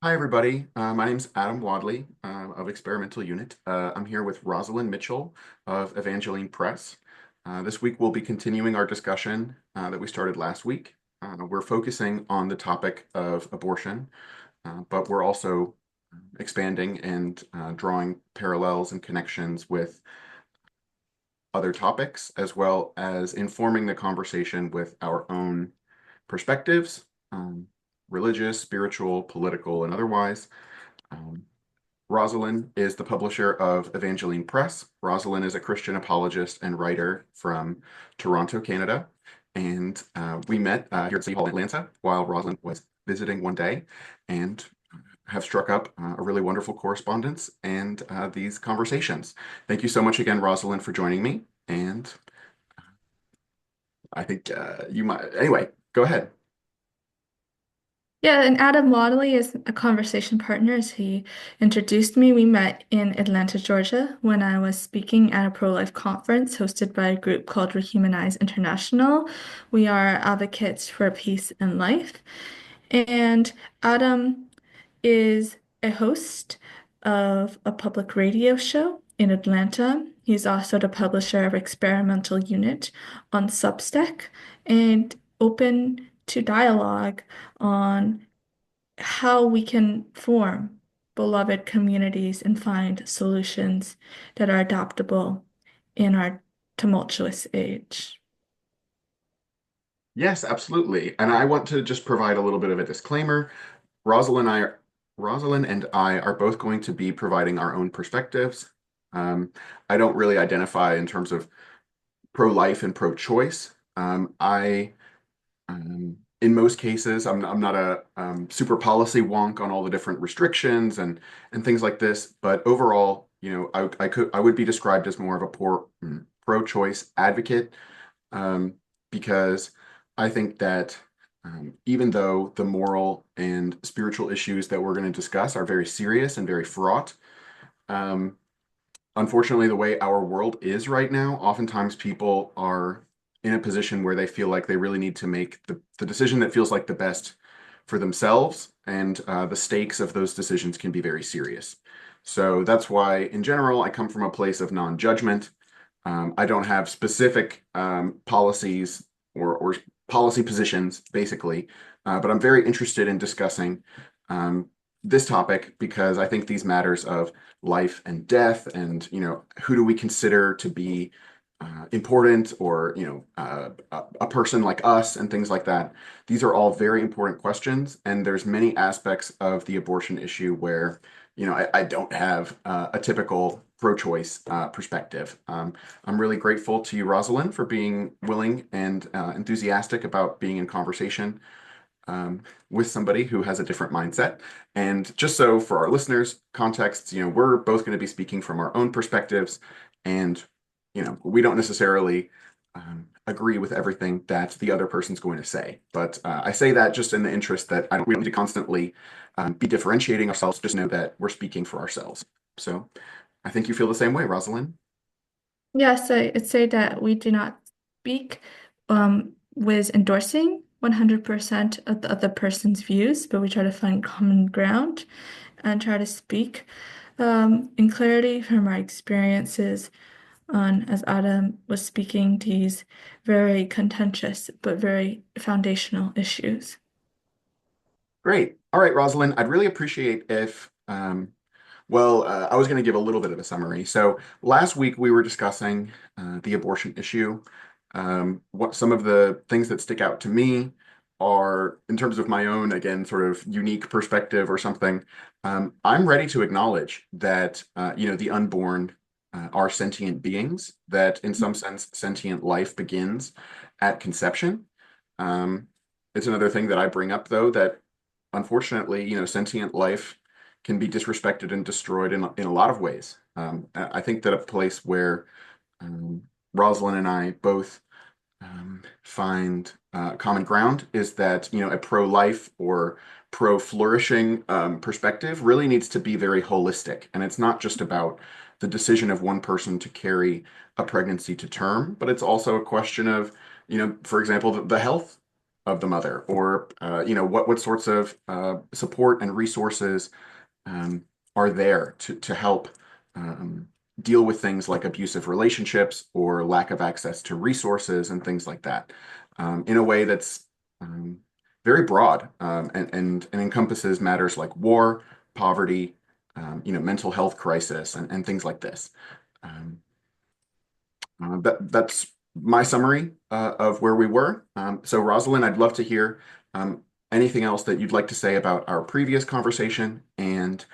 Hi, everybody. My name's Adam Wadley of Experimental Unit. I'm here with Rosalyn Mitchell of Evangeline Press. This week, we'll be continuing our discussion that we started last week. We're focusing on the topic of abortion, but we're also expanding and drawing parallels and connections with other topics, as well as informing the conversation with our own perspectives, religious, spiritual, political, and otherwise. Um, Rosalyn is the publisher of Evangeline Press. Rosalyn is a Christian apologist and writer from Toronto, Canada. And we met here at City Hall in Atlanta while Rosalyn was visiting one day and have struck up a really wonderful correspondence and these conversations. Thank you so much again, Rosalyn, for joining me. And I think you might, anyway, go ahead. Yeah, and Adam Wadley is a conversation partner as he introduced me. We met in Atlanta, Georgia, when I was speaking at a pro-life conference hosted by a group called Rehumanize International. We are advocates for peace and life. And Adam is a host of a public radio show in Atlanta. He's also the publisher of Experimental Unit on Substack and open to dialogue on how we can form beloved communities and find solutions that are adaptable in our tumultuous age. Yes, absolutely. And I want to just provide a little bit of a disclaimer. Rosalind and I, Rosalind and I are both going to be providing our own perspectives. I don't really identify in terms of pro-life and pro-choice. In most cases, I'm not a super policy wonk on all the different restrictions and things like this. But overall, I would be described as more of a pro-choice advocate um, because I think that even though the moral and spiritual issues that we're going to discuss are very serious and very fraught, um, unfortunately, the way our world is right now, oftentimes people are in a position where they feel like they really need to make the decision that feels like the best for themselves, and the stakes of those decisions can be very serious. So that's why, in general, I come from a place of non-judgment. I don't have specific policies or policy positions, basically, but I'm very interested in discussing um, this topic because I think these matters of life and death, and who do we consider to be important, or a person like us, and things like that. These are all very important questions, and there's many aspects of the abortion issue where I don't have a typical pro-choice perspective. I'm really grateful to you, Rosalind, for being willing and enthusiastic about being in conversation with somebody who has a different mindset. And just so for our listeners' contexts, we're both going to be speaking from our own perspectives, and we don't necessarily agree with everything that the other person's going to say. But I say that just in the interest that we don't need to constantly be differentiating ourselves. Just know that we're speaking for ourselves. So I think you feel the same way, Rosalind. Yes, I'd say that we do not speak with endorsing 100% of the other person's views, but we try to find common ground and try to speak in clarity from our experiences on, as Adam was speaking, these very contentious but very foundational issues. Great. All right, Rosalind, I'd really appreciate if, well, I was going to give a little bit of a summary. So last week we were discussing the abortion issue. What some of the things that stick out to me are, in terms of my own, again, sort of unique perspective or something. I'm ready to acknowledge that, the unborn are sentient beings, that in some sense, sentient life begins at conception. Um, it's another thing that I bring up, though, that unfortunately, sentient life can be disrespected and destroyed in a lot of ways. I think that a place where um, Rosalind and I both find common ground is that, a pro-life or pro-flourishing perspective really needs to be very holistic. And it's not just about the decision of one person to carry a pregnancy to term, but it's also a question of, for example, the health of the mother, or what sorts of support and resources um, are there to help um, deal with things like abusive relationships or lack of access to resources and things like that, in a way that's very broad, and encompasses matters like war, poverty, mental health crisis, and things like this. Um, that's my summary of where we were. So, Rosalind, I'd love to hear anything else that you'd like to say about our previous conversation and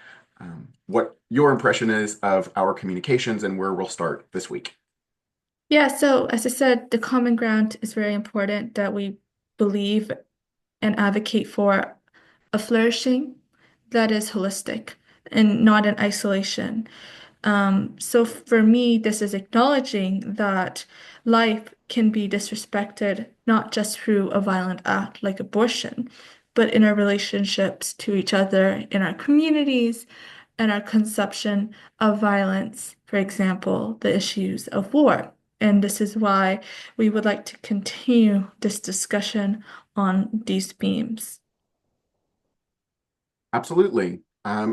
what your impression is of our communications and where we'll start this week. Yeah, so as I said, the common ground is very important that we believe and advocate for a flourishing that is holistic and not in isolation. So for me, this is acknowledging that life can be disrespected not just through a violent act like abortion, but in our relationships to each other, in our communities, and our conception of violence, for example, the issues of war. And this is why we would like to continue this discussion on these themes. Absolutely.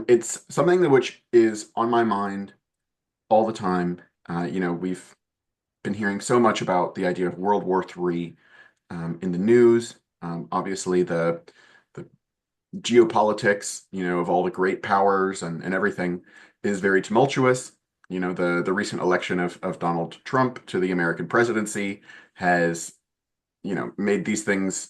It's something that which is on my mind all the time. We've been hearing so much about the idea of World War III in the news. Obviously, the geopolitics, of all the great powers and everything is very tumultuous. The recent election of Donald Trump to the American presidency has, made these things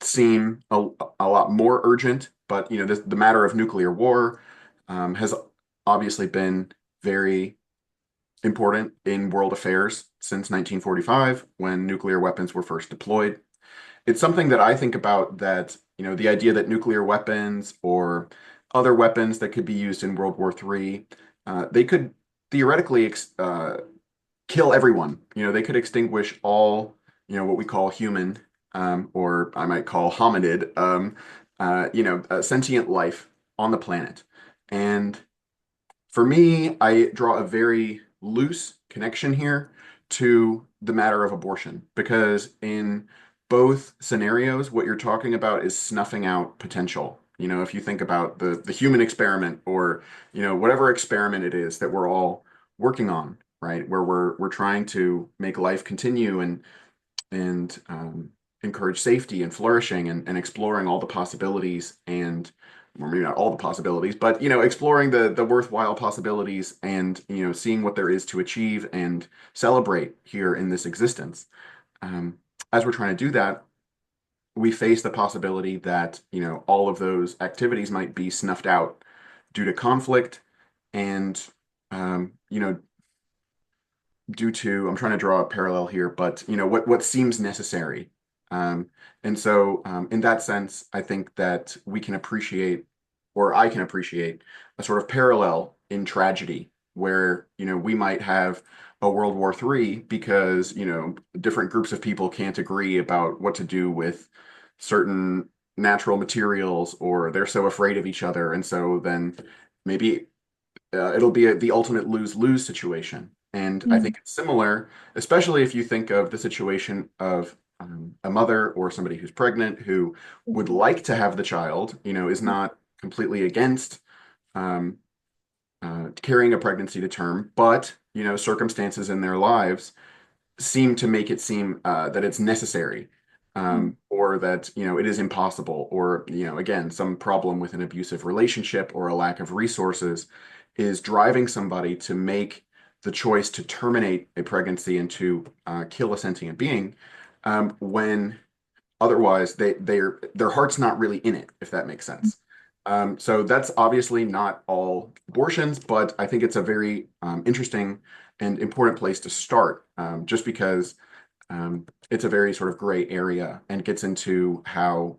seem a lot more urgent. But, the matter of nuclear war has obviously been very important in world affairs since 1945 when nuclear weapons were first deployed. It's something that I think about that, the idea that nuclear weapons or other weapons that could be used in World War III, they could theoretically kill everyone. They could extinguish all, what we call human, or I might call hominid, sentient life on the planet. And for me, I draw a very loose connection here to the matter of abortion because in both scenarios, what you're talking about is snuffing out potential. If you think about the human experiment or, whatever experiment it is that we're all working on, right? Where we're trying to make life continue and encourage safety and flourishing and exploring all the possibilities and or maybe not all the possibilities, but exploring the worthwhile possibilities and seeing what there is to achieve and celebrate here in this existence. Um, as we're trying to do that, we face the possibility that all of those activities might be snuffed out due to conflict and due to I'm trying to draw a parallel here, but what seems necessary. Um, and so in that sense, I think that we can appreciate, or I can appreciate, a sort of parallel in tragedy where we might have a World War III because different groups of people can't agree about what to do with certain natural materials, or they're so afraid of each other, and so then maybe it'll be the ultimate lose-lose situation. And I Mm. think it's similar, especially if you think of the situation of a mother or somebody who's pregnant who would like to have the child, is not completely against um, carrying a pregnancy to term, but, circumstances in their lives seem to make it seem that it's necessary, or that it is impossible, or again some problem with an abusive relationship or a lack of resources is driving somebody to make the choice to terminate a pregnancy and to kill a sentient being, when otherwise their heart's not really in it, if that makes sense. So that's obviously not all abortions, but I think it's a very interesting and important place to start, just because it's a very sort of gray area and gets into how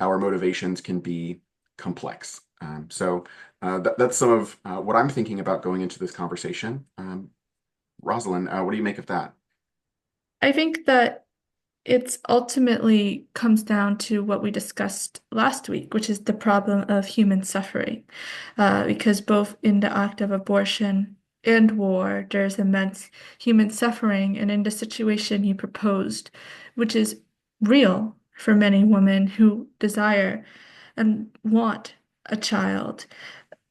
our motivations can be complex. That's some of what I'm thinking about going into this conversation. Rosalind, what do you make of that? I think that it's ultimately comes down to what we discussed last week, which is the problem of human suffering. Because both in the act of abortion and war, there's immense human suffering. And in the situation you proposed, which is real, for many women who desire and want a child,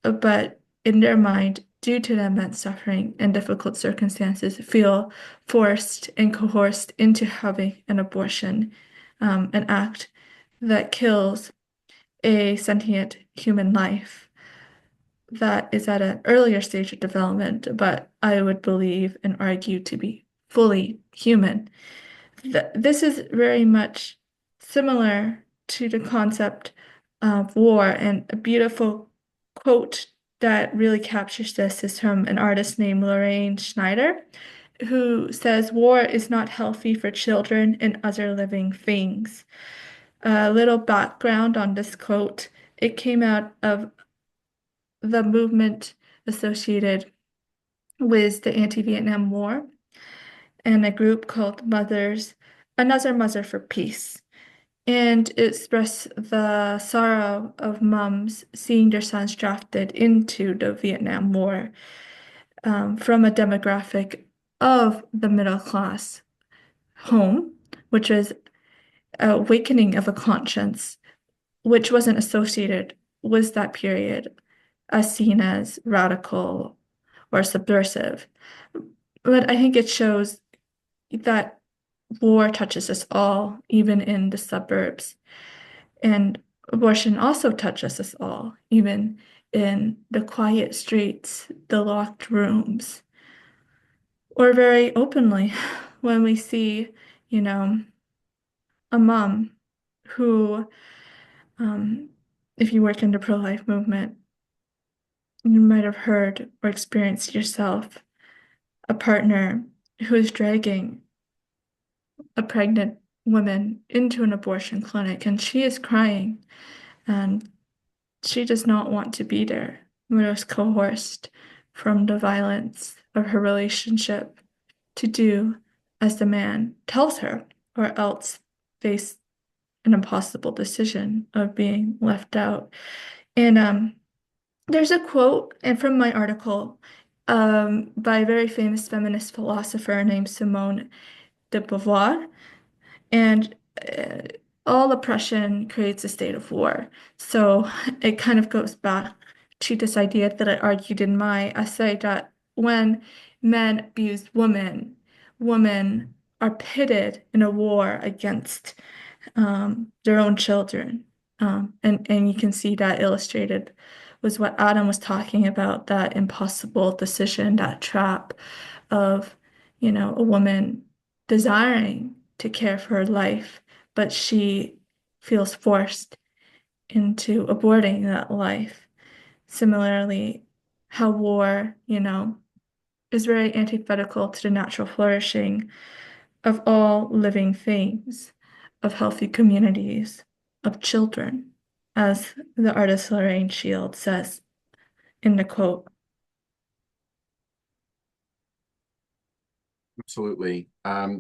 but in their mind, due to the immense suffering and difficult circumstances, feel forced and coerced into having an abortion, an act that kills a sentient human life that is at an earlier stage of development, but I would believe and argue to be fully human. This is very much similar to the concept of war, and a beautiful quote that really captures this is from an artist named Lorraine Schneider, who says, "War is not healthy for children and other living things." A little background on this quote. It came out of the movement associated with the anti-Vietnam War and a group called Another Mother for Peace. And it expressed the sorrow of moms seeing their sons drafted into the Vietnam War, from a demographic of the middle class home, which was an awakening of a conscience, which wasn't associated with that period as seen as radical or subversive. But I think it shows that war touches us all, even in the suburbs. And abortion also touches us all, even in the quiet streets, the locked rooms, or very openly when we see, you know, a mom who, um, if you work in the pro-life movement, you might have heard or experienced yourself a partner who is dragging a pregnant woman into an abortion clinic and she is crying and she does not want to be there. But was coerced from the violence of her relationship to do as the man tells her, or else face an impossible decision of being left out. And there's a quote, and from my article, by a very famous feminist philosopher named Simone de Beauvoir, and uh, all oppression creates a state of war. So it kind of goes back to this idea that I argued in my essay that when men abuse women, women are pitted in a war against their own children. And you can see that illustrated was what Adam was talking about, that impossible decision, that trap of, a woman desiring to care for her life, but she feels forced into aborting that life. Similarly, how war, is very antithetical to the natural flourishing of all living things, of healthy communities, of children, as the artist Lorraine Shields says in the quote. Absolutely.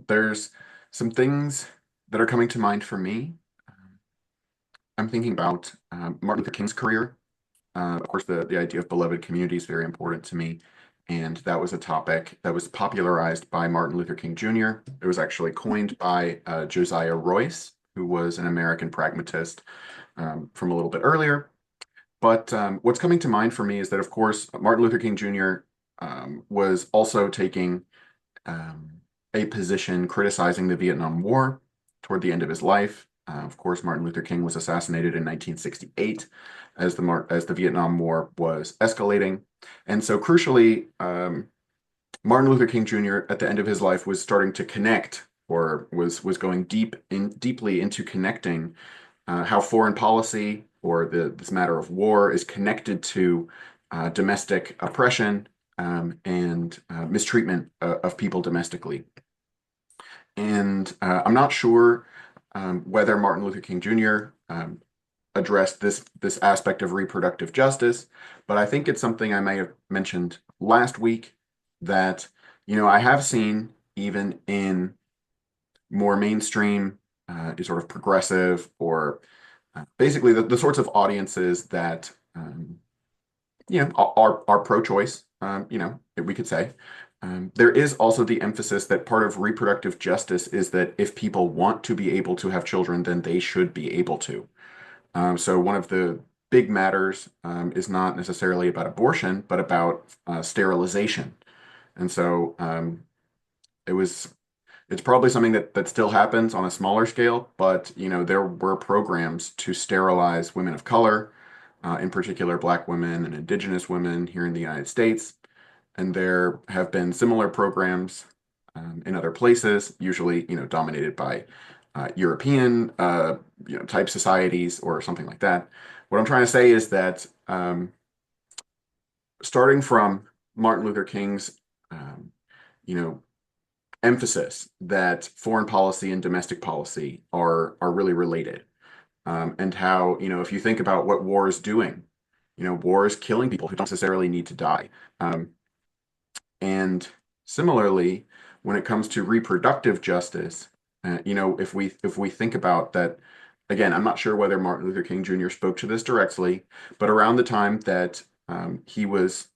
There's some things that are coming to mind for me. I'm thinking about Martin Luther King's career. Of course, the idea of beloved community is very important to me. And that was a topic that was popularized by Martin Luther King Jr. It was actually coined by Josiah Royce, who was an American pragmatist from a little bit earlier. But what's coming to mind for me is that, of course, Martin Luther King Jr. Was also taking um, a position criticizing the Vietnam War toward the end of his life. Of course, Martin Luther King was assassinated in 1968 as the Vietnam War was escalating. And so crucially, Martin Luther King Jr. at the end of his life was starting to connect, or was going deeply into connecting how foreign policy, or this matter of war, is connected to domestic oppression, and mistreatment of people domestically. And I'm not sure whether Martin Luther King Jr. Addressed this aspect of reproductive justice, but I think it's something I may have mentioned last week, that I have seen, even in more mainstream, sort of progressive, or basically the sorts of audiences that are pro-choice, we could say, There is also the emphasis that part of reproductive justice is that if people want to be able to have children, then they should be able to. So one of the big matters is not necessarily about abortion, but about sterilization. And so it was it's probably something that still happens on a smaller scale, but there were programs to sterilize women of color, in particular Black women and Indigenous women here in the United States. And there have been similar programs in other places, usually dominated by European type societies or something like that. What I'm trying to say is that starting from Martin Luther King's you know emphasis that foreign policy and domestic policy are really related, and how if you think about what war is doing, war is killing people who don't necessarily need to die. And similarly, when it comes to reproductive justice, if we think about that, again, I'm not sure whether Martin Luther King Jr. spoke to this directly, but around the time that he was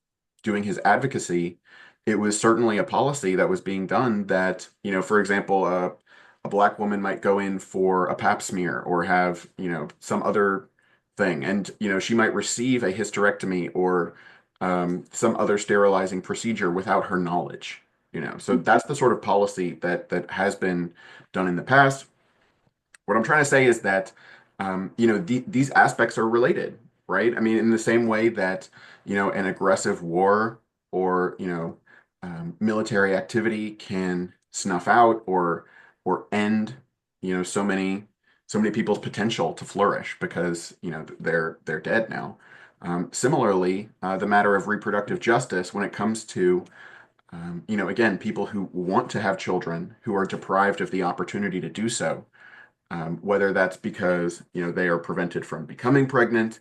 doing his advocacy, it was certainly a policy that was being done that, for example, a Black woman might go in for a pap smear or have, some other thing, and, she might receive a hysterectomy or some other sterilizing procedure without her knowledge. So that's the sort of policy that has been done in the past. What I'm trying to say is that these aspects are related, right? I mean, in the same way that an aggressive war or military activity can snuff out or end so many people's potential to flourish because they're dead now. Similarly, the matter of reproductive justice when it comes to again, people who want to have children who are deprived of the opportunity to do so, whether that's because they are prevented from becoming pregnant,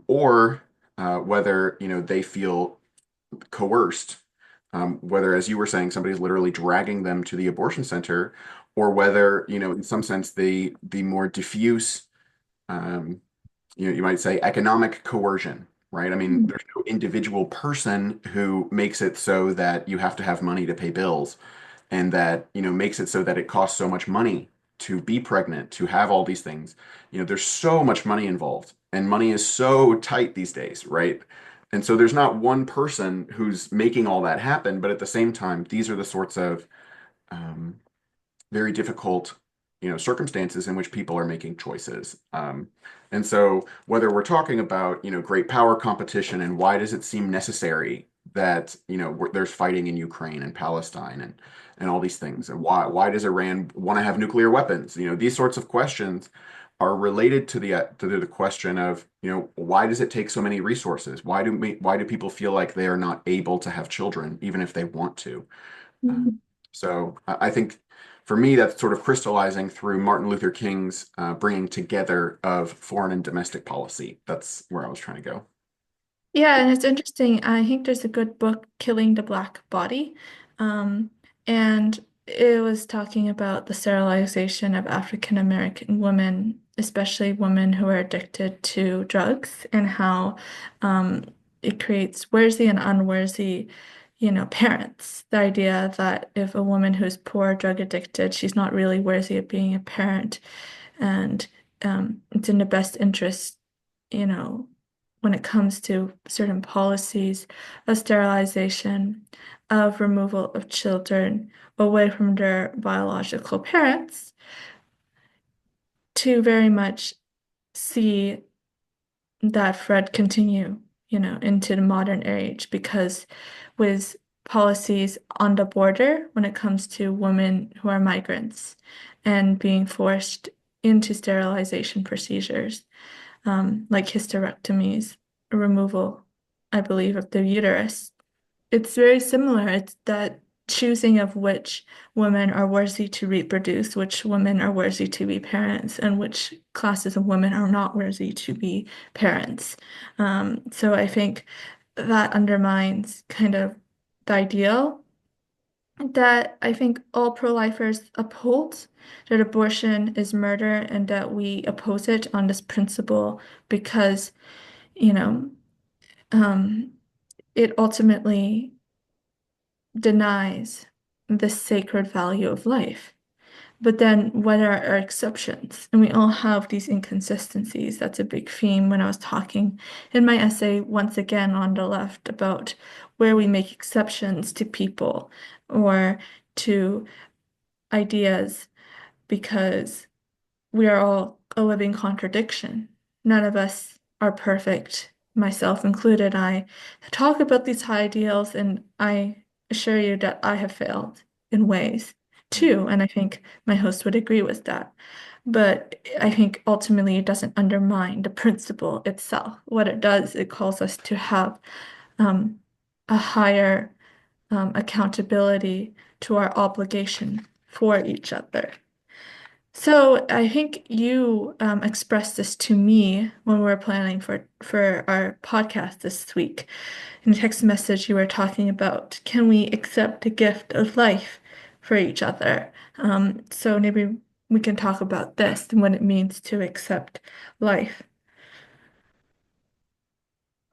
or whether they feel coerced, whether, as you were saying, somebody's literally dragging them to the abortion center, or whether in some sense the more diffuse, um, you might say economic coercion, right? I mean, there's no individual person who makes it so that you have to have money to pay bills and that, makes it so that it costs so much money to be pregnant, to have all these things. There's so much money involved and money is so tight these days, right? And so there's not one person who's making all that happen, but at the same time, these are the sorts of um, very difficult, circumstances in which people are making choices. And so whether we're talking about, great power competition and why does it seem necessary that, there's fighting in Ukraine and Palestine and all these things, and why does Iran want to have nuclear weapons? These sorts of questions are related to the question of, why does it take so many resources? Why do people feel like they are not able to have children, even if they want to? Uh, Mhm. so I think for me, that's sort of crystallizing through Martin Luther King's bringing together of foreign and domestic policy. That's where I was trying to go. Yeah, and it's interesting. I think there's a good book, Killing the Black Body. Um, and it was talking about the sterilization of African American women, especially women who are addicted to drugs, and how um, it creates worthy and unworthy, parents. The idea that if a woman who's poor, drug addicted, she's not really worthy of being a parent, and it's in the best interest, you know, when it comes to certain policies of sterilization, of removal of children away from their biological parents, to very much see that thread continue, into the modern age, because with policies on the border when it comes to women who are migrants and being forced into sterilization procedures, like hysterectomies, removal, I believe, of the uterus. It's very similar. It's that choosing of which women are worthy to reproduce, which women are worthy to be parents, and which classes of women are not worthy to be parents. So I think that undermines kind of the ideal that I think all pro-lifers uphold, that abortion is murder and that we oppose it on this principle because, you know, um, it ultimately denies the sacred value of life. But then what are our exceptions? And we all have these inconsistencies. That's a big theme when I was talking in my essay, once again on the left, about where we make exceptions to people or to ideas because we are all a living contradiction. None of us are perfect, myself included. I talk about these high ideals, and I assure you that I have failed in ways too. And I think my host would agree with that. But I think ultimately it doesn't undermine the principle itself. What it does, it calls us to have um, a higher accountability to our obligation for each other. So I think you expressed this to me when we were planning for our podcast this week. In a text message, you were talking about can we accept the gift of life for each other? So maybe we can talk about this and what it means to accept life.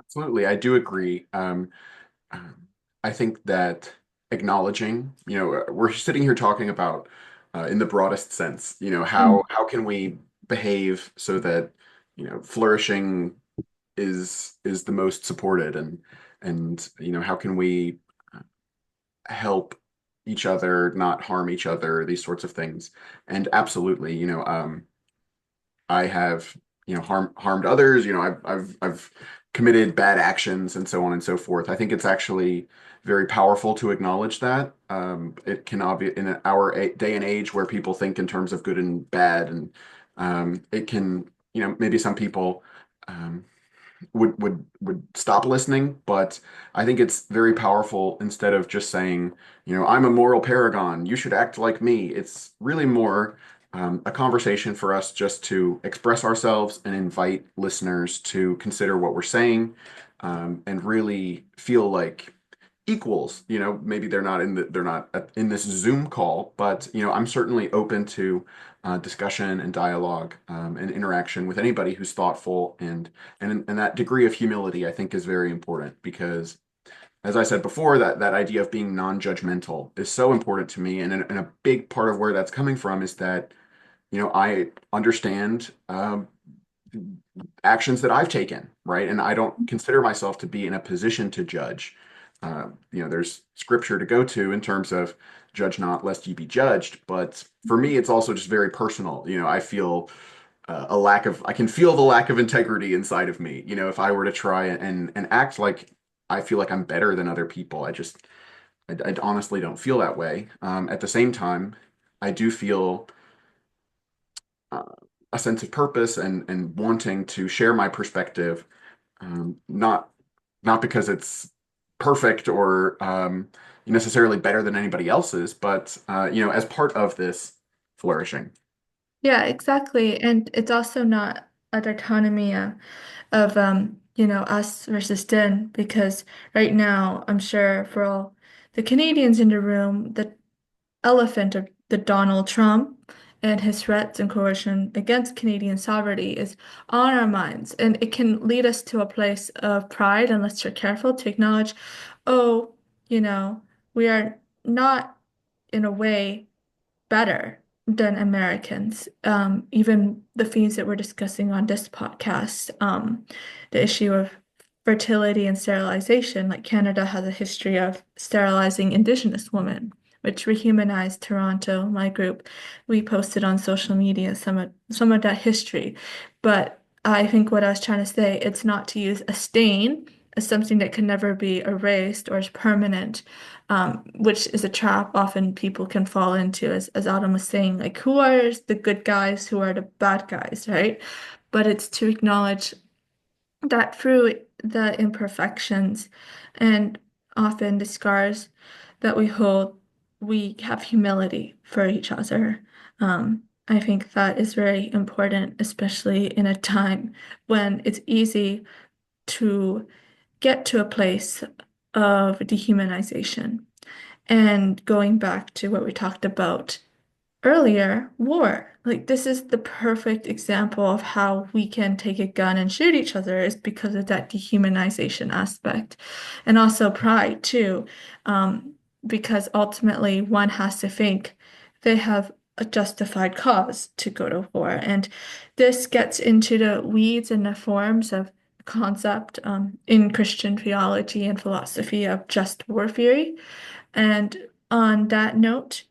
Absolutely, I do agree. I think that acknowledging, we're sitting here talking about, in the broadest sense, Mm. how can we behave so that, flourishing is the most supported, and how can we help each other, not harm each other, these sorts of things. And absolutely, I have, harmed others, I've committed bad actions and so on and so forth. I think it's actually very powerful to acknowledge that. It can obvious in our day and age where people think in terms of good and bad, and it can, maybe some people um, would stop listening, but I think it's very powerful instead of just saying, I'm a moral paragon, you should act like me. It's really more a conversation for us just to express ourselves and invite listeners to consider what we're saying, and really feel like equals. Maybe they're not in this Zoom call, but I'm certainly open to discussion and dialogue, and interaction with anybody who's thoughtful, and that degree of humility I think is very important because, as I said before, that idea of being non-judgmental is so important to me, and a big part of where that's coming from is that I understand actions that I've taken, right? And I don't consider myself to be in a position to judge. There's scripture to go to in terms of judge not lest ye be judged. But for me, it's also just very personal. I feel I can feel the lack of integrity inside of me. If I were to try and act like I feel like I'm better than other people, I honestly don't feel that way. At the same time, I do feel uh, a sense of purpose and wanting to share my perspective, not because it's perfect or necessarily better than anybody else's, but as part of this flourishing. Yeah, exactly. And it's also not a dichotomy of us versus them because right now I'm sure for all the Canadians in the room, the elephant of the Donald Trump and his threats and coercion against Canadian sovereignty is on our minds. And it can lead us to a place of pride unless you're careful to acknowledge, oh, you know, we are not in a way better than Americans. Even the themes that we're discussing on this podcast, the issue of fertility and sterilization, like Canada has a history of sterilizing Indigenous women, which rehumanized Toronto, my group. We posted on social media some of that history. But I think what I was trying to say, it's not to use a stain as something that can never be erased or is permanent, which is a trap often people can fall into, as Autumn was saying, like who are the good guys, who are the bad guys, right? But it's to acknowledge that through the imperfections and often the scars that we hold, we have humility for each other. I think that is very important, especially in a time when it's easy to get to a place of dehumanization. And going back to what we talked about earlier, war. Like, this is the perfect example of how we can take a gun and shoot each other is because of that dehumanization aspect. And also pride, too. because ultimately one has to think they have a justified cause to go to war. And this gets into the weeds and the forms of concept in Christian theology and philosophy of just war theory. And on that note,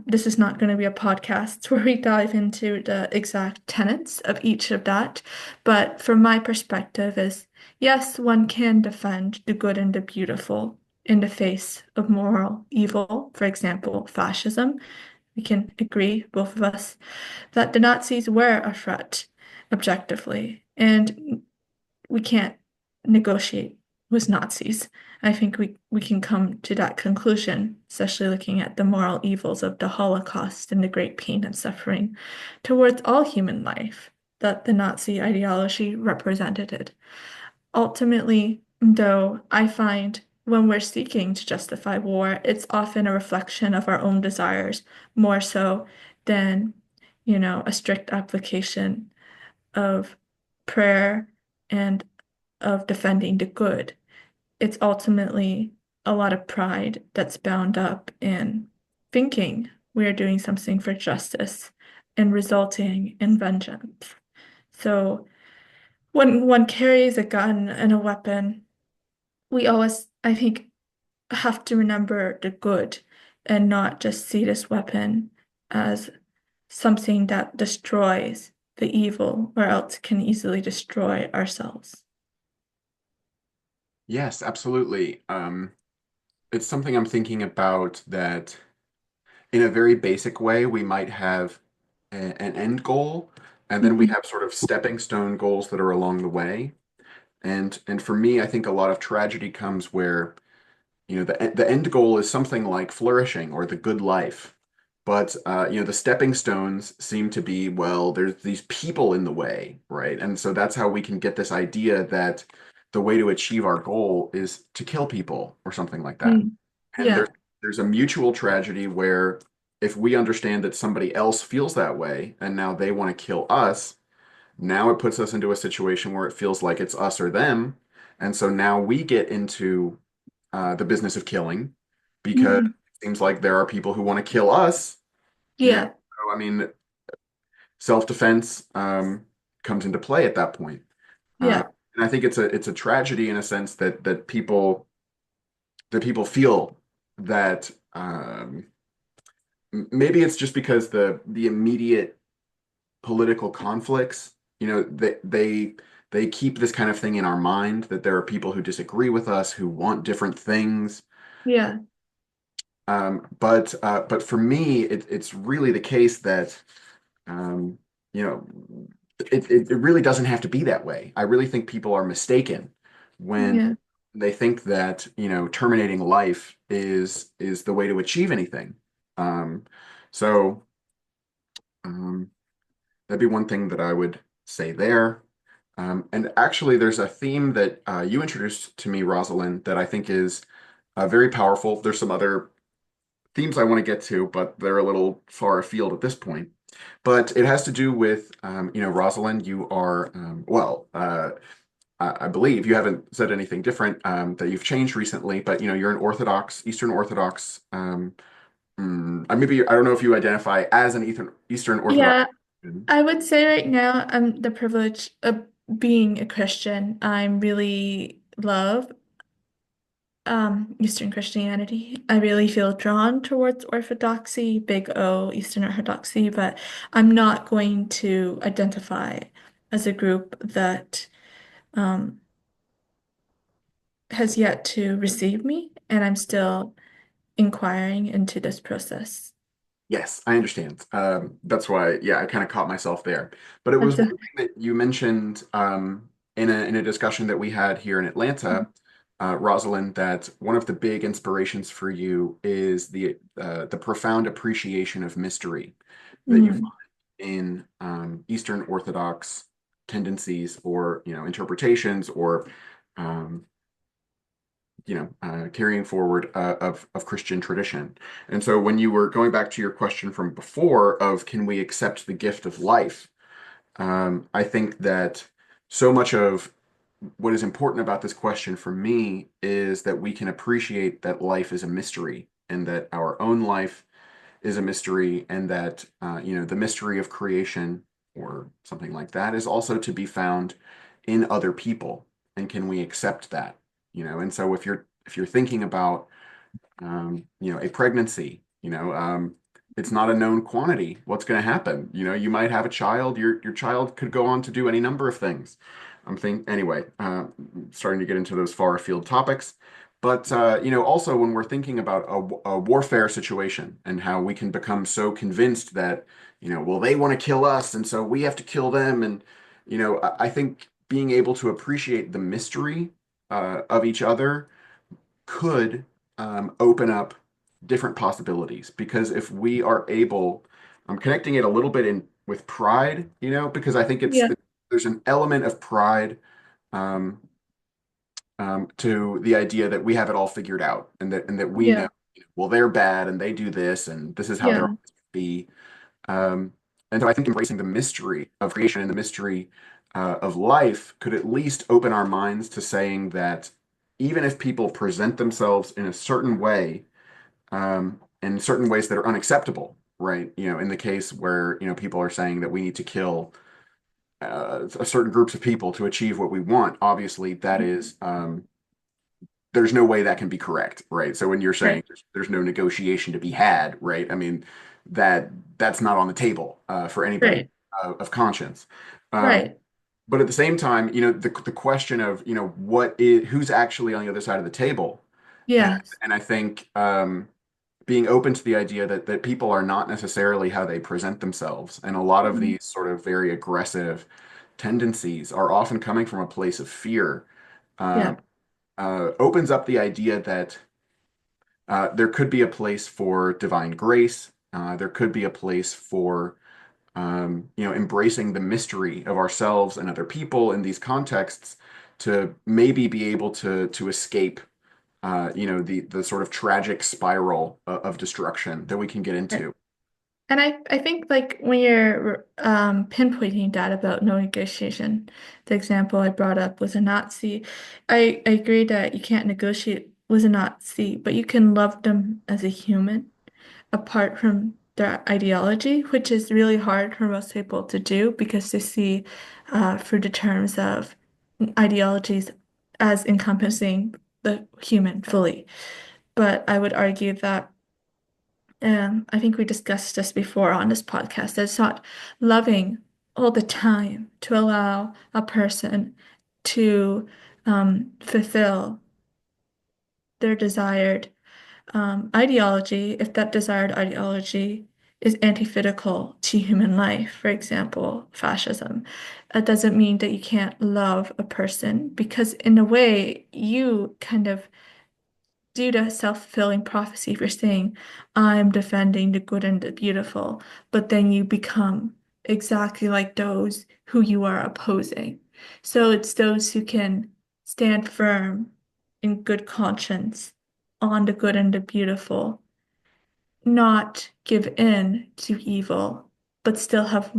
this is not going to be a podcast where we dive into the exact tenets of each of that. But from my perspective is, yes, one can defend the good and the beautiful in the face of moral evil, for example, fascism. We can agree, both of us, that the Nazis were a threat objectively. And we can't negotiate with Nazis. I think we can come to that conclusion, especially looking at the moral evils of the Holocaust and the great pain and suffering towards all human life that the Nazi ideology represented. Ultimately, though, I find when we're seeking to justify war, it's often a reflection of our own desires more so than, a strict application of prayer and of defending the good. It's ultimately a lot of pride that's bound up in thinking we are doing something for justice and resulting in vengeance. So when one carries a gun and a weapon, we always, I think, have to remember the good and not just see this weapon as something that destroys the evil or else can easily destroy ourselves. Yes, absolutely. It's something I'm thinking about that in a very basic way, we might have an end goal, and then we Mhm. have sort of stepping stone goals that are along the way. And for me, I think a lot of tragedy comes where, the end goal is something like flourishing or the good life. But the stepping stones seem to be, well, there's these people in the way, right? And so that's how we can get this idea that the way to achieve our goal is to kill people or something like that. Mm. And Yeah, there's a mutual tragedy where if we understand that somebody else feels that way and now they want to kill us, now it puts us into a situation where it feels like it's us or them. And so now we get into the business of killing because Mhm. it seems like there are people who want to kill us. And Yeah, so, I mean, self-defense comes into play at that point. Uh, yeah, and I think it's a tragedy in a sense that people feel that maybe it's just because the immediate political conflicts, they keep this kind of thing in our mind that there are people who disagree with us, who want different things. yeah, But for me, it's really the case that um, you know it really doesn't have to be that way. I really think people are mistaken when yeah, they think that terminating life is the way to achieve anything. Um, so um, that'd be one thing that I would say there. And actually, there's a theme that you introduced to me, Rosalind, that I think is very powerful. There's some other themes I want to get to, but they're a little far afield at this point. But it has to do with, Rosalind, you are, well, I believe you haven't said anything different, that you've changed recently, but, you're an Orthodox, Eastern Orthodox, maybe, I don't know if you identify as an Eastern Orthodox yeah. Christian. I would say right now I'm the privilege of being a Christian. I'm really love Eastern Christianity. I really feel drawn towards Orthodoxy, big O, Eastern Orthodoxy, but I'm not going to identify as a group that um, has yet to receive me, and I'm still inquiring into this process. Yes, I understand. That's why, yeah, I kind of caught myself there. But it was That's one a thing that you mentioned in a discussion that we had here in Atlanta, Rosalind, that one of the big inspirations for you is the profound appreciation of mystery that you Mhm. find in Eastern Orthodox tendencies or interpretations or um, carrying forward of Christian tradition. And so when you were going back to your question from before of can we accept the gift of life, I think that so much of what is important about this question for me is that we can appreciate that life is a mystery and that our own life is a mystery, and that the mystery of creation or something like that is also to be found in other people. And can we accept that? And so if you're thinking about a pregnancy, it's not a known quantity. What's going to happen? You might have a child. Your child could go on to do any number of things. I'm thinking anyway. Starting to get into those far afield topics, but also when we're thinking about a warfare situation and how we can become so convinced that well, they want to kill us, and so we have to kill them, and I think being able to appreciate the mystery of each other could open up different possibilities. Because if we are able, I'm connecting it a little bit in with pride, because I think Yeah, there's an element of pride um, to the idea that we have it all figured out, and that we know, yeah, well, they're bad and they do this and this is how they're yeah, always going to be. Um, and so I think embracing the mystery of creation and the mystery of life could at least open our minds to saying that even if people present themselves in a certain way, in certain ways that are unacceptable, right? In the case where, people are saying that we need to kill certain groups of people to achieve what we want, obviously that is, there's no way that can be correct, right? So when you're saying right, there's no negotiation to be had, right? I mean, that's not on the table for anybody right, of conscience. Um, right. but at the same time, the question of, who's actually on the other side of the table. And, Yes. and I think being open to the idea that people are not necessarily how they present themselves. And a lot of Mhm. these sort of very aggressive tendencies are often coming from a place of fear. Yeah. Um, opens up the idea that there could be a place for divine grace. There could be a place for embracing the mystery of ourselves and other people in these contexts to maybe be able to escape the sort of tragic spiral of destruction that we can get into. And I think like when you're pinpointing that about no negotiation, the example I brought up was a Nazi. I agree that you can't negotiate with a Nazi, but you can love them as a human apart from their ideology, which is really hard for most people to do because they see through the terms of ideologies as encompassing the human fully. But I would argue that I think we discussed this before on this podcast, that it's not loving all the time to allow a person to fulfill their desired ideology if that desired ideology is antithetical to human life, for example, fascism. That doesn't mean that you can't love a person because, in a way, you kind of due to self-fulfilling prophecy for saying, I'm defending the good and the beautiful, but then you become exactly like those who you are opposing. So it's those who can stand firm in good conscience on the good and the beautiful, not give in to evil, but still have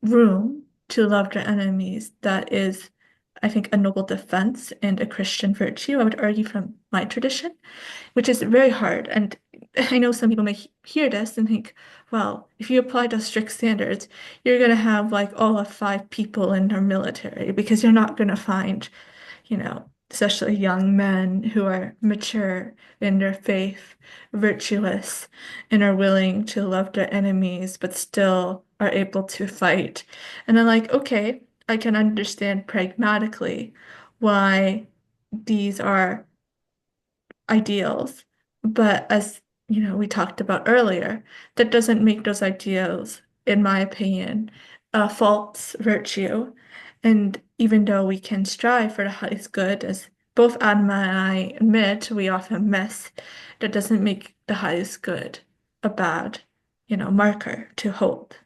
room to love their enemies. That is, I think, a noble defense and a Christian virtue, I would argue from my tradition, which is very hard. And I know some people may hear this and think, well, if you apply those strict standards, you're going to have like all of five people in our military because you're not going to find, especially young men who are mature in their faith, virtuous, and are willing to love their enemies, but still are able to fight. And I'm like, okay, I can understand pragmatically why these are ideals. But as we talked about earlier, that doesn't make those ideals, in my opinion, a false virtue. And even though we can strive for the highest good, as both Adma and I admit we often miss, that doesn't make the highest good a bad, marker to hold.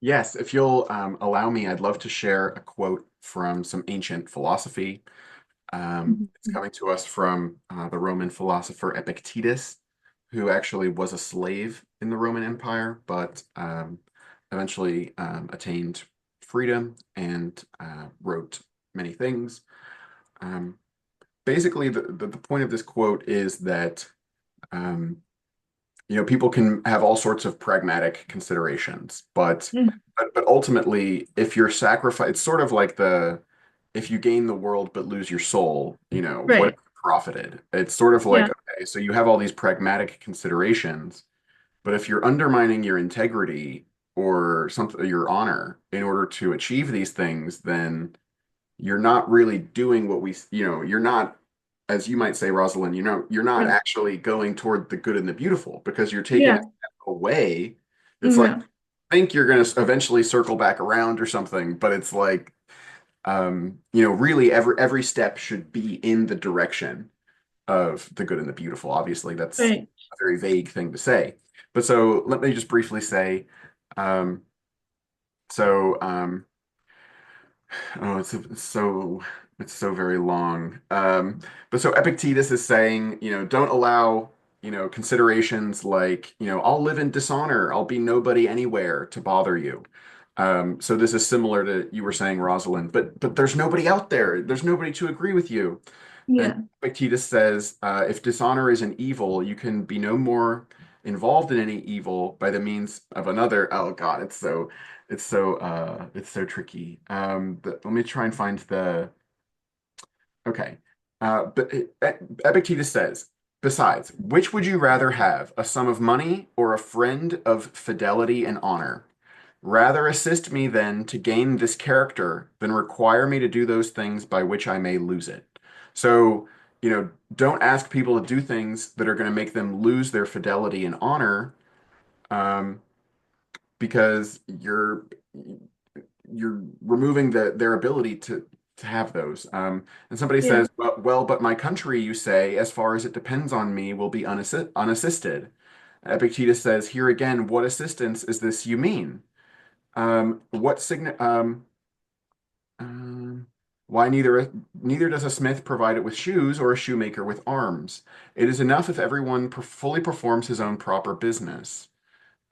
Yes, if you'll allow me, I'd love to share a quote from some ancient philosophy. It's Mhm. coming to us from the Roman philosopher Epictetus, who actually was a slave in the Roman Empire, but eventually attained freedom and wrote. many things. Um, Basically, the point of this quote is that um, people can have all sorts of pragmatic considerations, but Mm. but ultimately, if you're sacrifice, it's sort of like the if you gain the world but lose your soul, what Right. is profited? It's sort of like, Yeah. okay, so you have all these pragmatic considerations, but if you're undermining your integrity or something, your honor in order to achieve these things, then you're not really doing what you're not, as you might say, Rosalind, you're not Right. actually going toward the good and the beautiful because you're taking a Yeah. step away. It's like, Yeah. I think you're going to eventually circle back around or something, but it's like, really every step should be in the direction of the good and the beautiful. Obviously, that's Right. a very vague thing to say. But so let me just briefly say, um, so oh, it's so very long. But so Epictetus is saying, don't allow, considerations like, I'll live in dishonor, I'll be nobody anywhere to bother you. So this is similar to you were saying, Rosalind, but there's nobody out there. There's nobody to agree with you. And Yeah. Epictetus says, if dishonor is an evil, you can be no more involved in any evil by the means of another. Oh God, it's so tricky. Let me try and find the okay. But Epictetus says, besides, which would you rather have, a sum of money or a friend of fidelity and honor? Rather assist me then to gain this character than require me to do those things by which I may lose it. So, don't ask people to do things that are going to make them lose their fidelity and honor, um, because you're removing their ability to have those. And somebody Yeah. says, but my country, you say, as far as it depends on me, will be unassisted. Epictetus says, here again, what assistance is this you mean? What sign um, why neither does a smith provide it with shoes or a shoemaker with arms. It is enough if everyone fully performs his own proper business.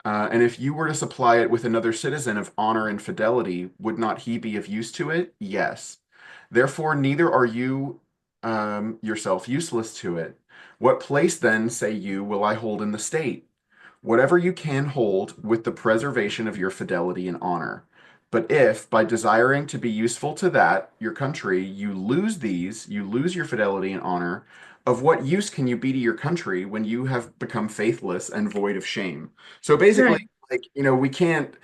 And if you were to supply it with another citizen of honor and fidelity, would not he be of use to it? Yes. Therefore, neither are you yourself useless to it. What place then, say you, will I hold in the state? Whatever you can hold with the preservation of your fidelity and honor. But if, by desiring to be useful to that, your country, you lose these, you lose your fidelity and honor, of what use can you be to your country when you have become faithless and void of shame? So basically, Right. like, we can't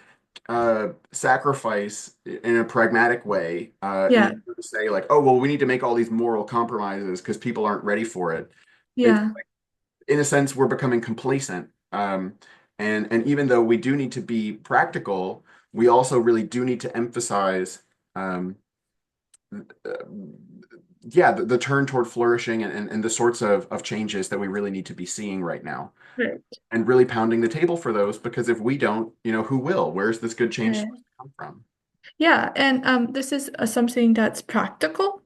sacrifice in a pragmatic way, in Yeah. order to say, like, oh, well, we need to make all these moral compromises because people aren't ready for it. It's Yeah. in a sense, we're becoming complacent. And even though we do need to be practical, we also really do need to emphasize, um, uh, yeah, the turn toward flourishing and the sorts of changes that we really need to be seeing right now, Right. and really pounding the table for those. Because if we don't, who will? Where's this good change Right. supposed to come from? Yeah, and this is something that's practical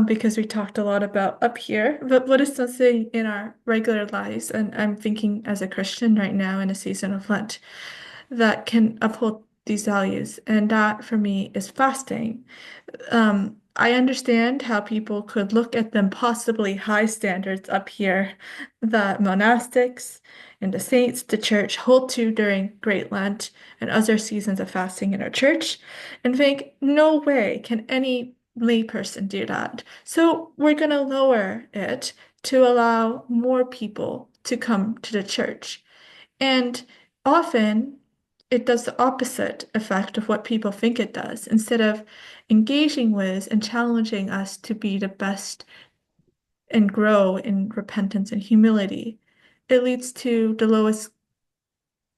because we talked a lot about up here, but what is something in our regular lives, and I'm thinking as a Christian right now in a season of Lent, that can uphold these values, and that for me is fasting. I understand how people could look at them possibly high standards up here that monastics and the saints, the church hold to during Great Lent and other seasons of fasting in our church and think, no way can any layperson do that. So we're going to lower it to allow more people to come to the church. And often it does the opposite effect of what people think it does. Instead of engaging with and challenging us to be the best and grow in repentance and humility, it leads to the lowest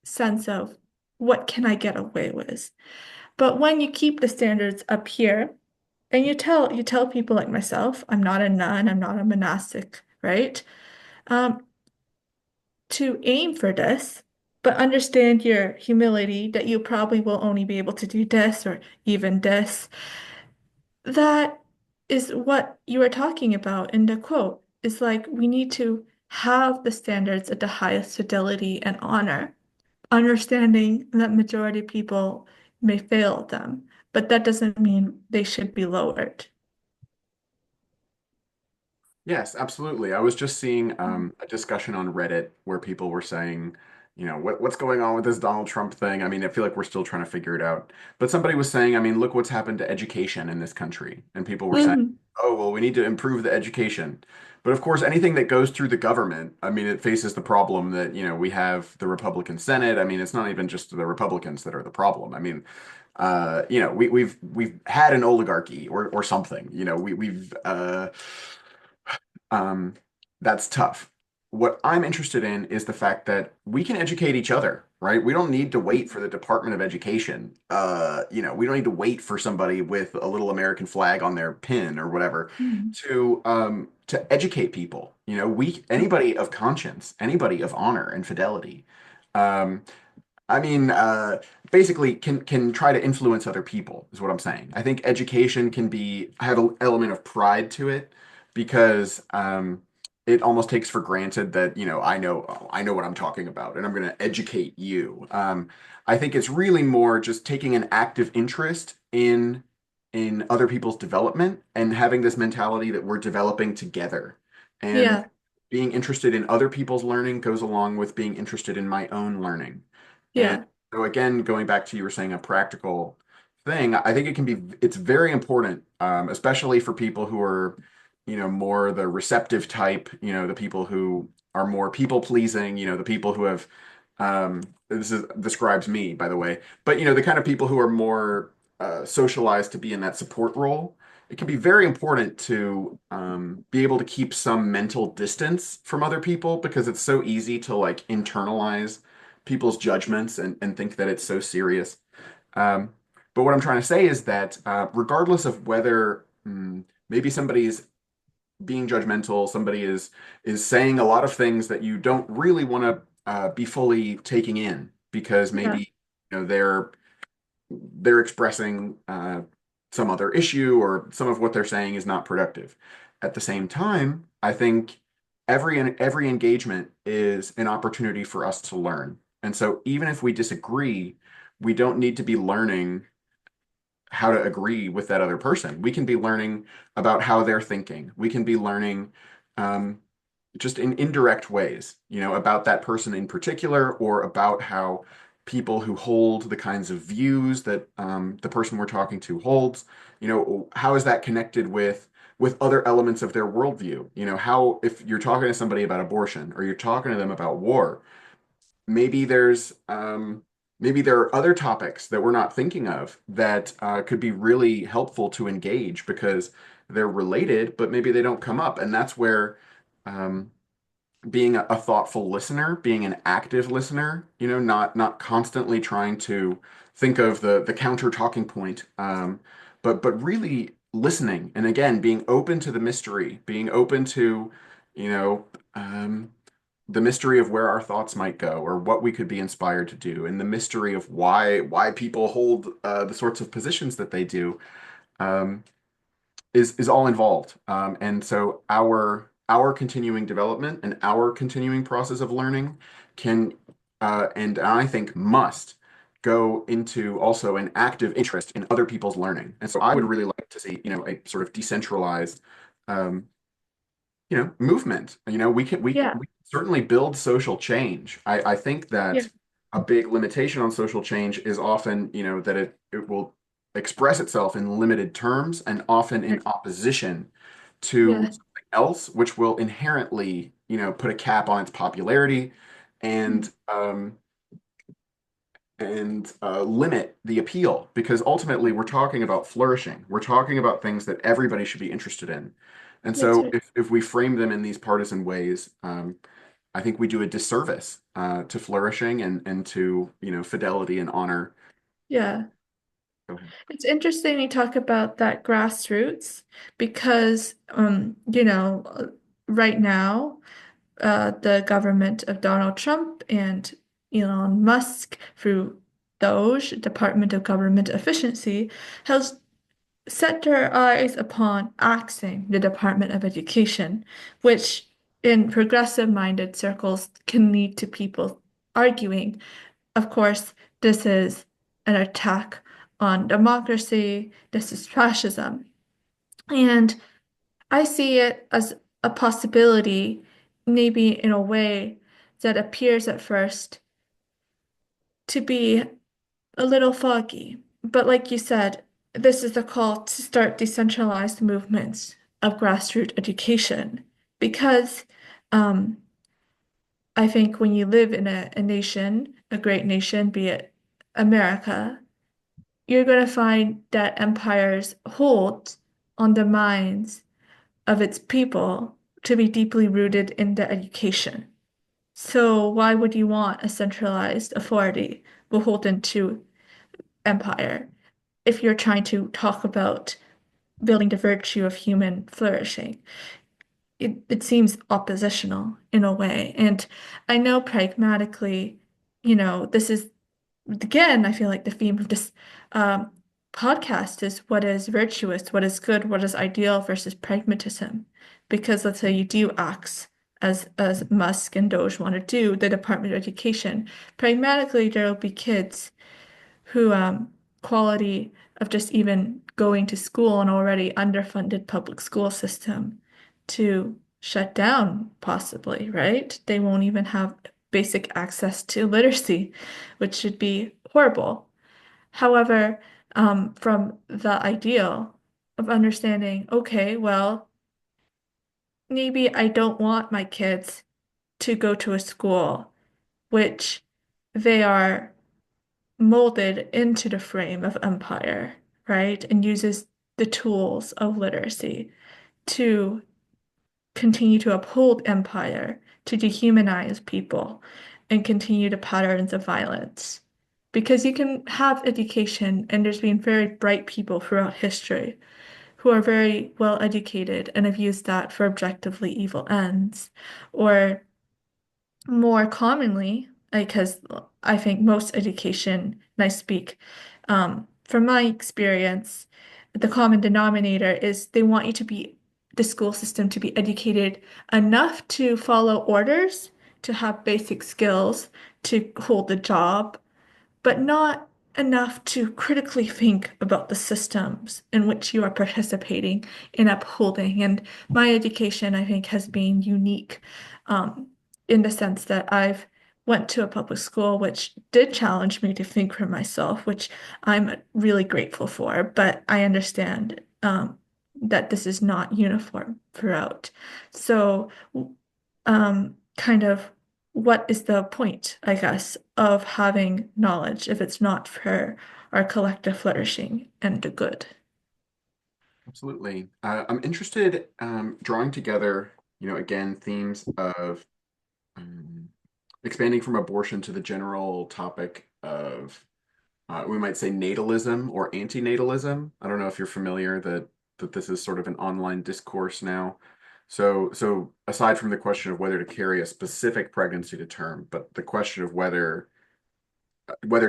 sense of what can I get away with. But when you keep the standards up here, and you tell people like myself, I'm not a nun, I'm not a monastic, right? Um, to aim for this, but understand your humility that you probably will only be able to do this or even this. That is what you were talking about in the quote. It's like we need to have the standards at the highest fidelity and honor, understanding that majority of people may fail at them, but that doesn't mean they should be lowered. Yes, absolutely. I was just seeing a discussion on Reddit where people were saying, what's going on with this Donald Trump thing? I mean, I feel like we're still trying to figure it out. But somebody was saying, I mean, look what's happened to education in this country. And people were saying, Hmm. oh, well, we need to improve the education. But of course, anything that goes through the government, I mean, it faces the problem that, we have the Republican Senate. I mean, it's not even just the Republicans that are the problem. I mean, we've had an oligarchy or something. Um, that's tough. What I'm interested in is the fact that we can educate each other, right? We don't need to wait for the Department of Education. We don't need to wait for somebody with a little American flag on their pin or whatever Hmm. to educate people. Anybody of conscience, anybody of honor and fidelity. Um, I mean, basically, can try to influence other people is what I'm saying. I think education can be have an element of pride to it because it almost takes for granted that I know what I'm talking about, and I'm going to educate you. I think it's really more just taking an active interest in other people's development and having this mentality that we're developing together. And Yeah, being interested in other people's learning goes along with being interested in my own learning. And yeah, so again, going back to you were saying a practical thing, I think it's very important, especially for people who are, more the receptive type, the people who are more people pleasing, the people who have, describes me, by the way, but the kind of people who are more socialized to be in that support role. It can be very important to be able to keep some mental distance from other people because it's so easy to like internalize people's judgments and think that it's so serious. Um, but what I'm trying to say is that regardless of whether maybe somebody's being judgmental, somebody is saying a lot of things that you don't really want to be fully taking in because yeah, maybe they're expressing some other issue or some of what they're saying is not productive. At the same time, I think every engagement is an opportunity for us to learn. And so even if we disagree, we don't need to be learning how to agree with that other person. We can be learning about how they're thinking. We can be learning um, just in indirect ways, about that person in particular, or about how people who hold the kinds of views that the person we're talking to holds, how is that connected with other elements of their worldview? How if you're talking to somebody about abortion or you're talking to them about war, maybe maybe there are other topics that we're not thinking of that could be really helpful to engage because they're related, but maybe they don't come up, and that's where um, being a thoughtful listener, being an active listener, not constantly trying to think of the counter talking point, but really listening. And again, being open to the mystery, being open to, you know, um, the mystery of where our thoughts might go or what we could be inspired to do, and the mystery of why people hold the sorts of positions that they do. Um, is all involved. And so our continuing development and our continuing process of learning can and I think must go into also an active interest in other people's learning. And so I would really like to see, a sort of decentralized um, movement. We yeah, can certainly build social change. I think yeah, that a big limitation on social change is often, that it will express itself in limited terms and often in opposition to yeah, something else, which will inherently, put a cap on its popularity and limit the appeal because ultimately we're talking about flourishing. We're talking about things that everybody should be interested in. And that's so right. if we frame them in these partisan ways, I think we do a disservice to flourishing and to, fidelity and honor. Yeah. Go ahead. It's interesting you talk about that grassroots because, right now, the government of Donald Trump and Elon Musk, through DOGE, Department of Government Efficiency, has set their eyes upon axing the Department of Education, which in progressive-minded circles can lead to people arguing. Of course, this is an attack on democracy, this is fascism. And I see it as a possibility, maybe in a way that appears at first to be a little foggy. But like you said, this is the call to start decentralized movements of grassroots education because um, I think when you live in a nation, a great nation, be it America, you're going to find that empires hold on the minds of its people to be deeply rooted in their education. So why would you want a centralized authority beholden to empire if you're trying to talk about building the virtue of human flourishing? It seems oppositional in a way. And I know pragmatically, this is again, I feel like the theme of this um, podcast is what is virtuous, what is good, what is ideal versus pragmatism. Because let's say you do acts as Musk and Doge want to do, the Department of Education. Pragmatically, there will be kids who quality of just even going to school, an already underfunded public school system, to shut down, possibly, right? They won't even have basic access to literacy, which should be horrible. However, from the ideal of understanding, okay, well, maybe I don't want my kids to go to a school which they are molded into the frame of empire, right? And uses the tools of literacy to continue to uphold empire, to dehumanize people, and continue the patterns of violence. Because you can have education, and there's been very bright people throughout history who are very well educated and have used that for objectively evil ends, or more commonly, because I think most education, and I speak from my experience, the common denominator is they want you to be the school system to be educated enough to follow orders, to have basic skills, to hold the job, but not enough to critically think about the systems in which you are participating in upholding. And my education, I think, has been unique um, in the sense that I've went to a public school which did challenge me to think for myself, which I'm really grateful for. But I understand that this is not uniform throughout. So, kind of what is the point, I guess, of having knowledge if it's not for our collective flourishing and the good? Absolutely. I'm interested drawing together, again, themes of um, expanding from abortion to the general topic of we might say natalism or antinatalism. I don't know if you're familiar that this is sort of an online discourse now. So aside from the question of whether to carry a specific pregnancy to term, but the question of whether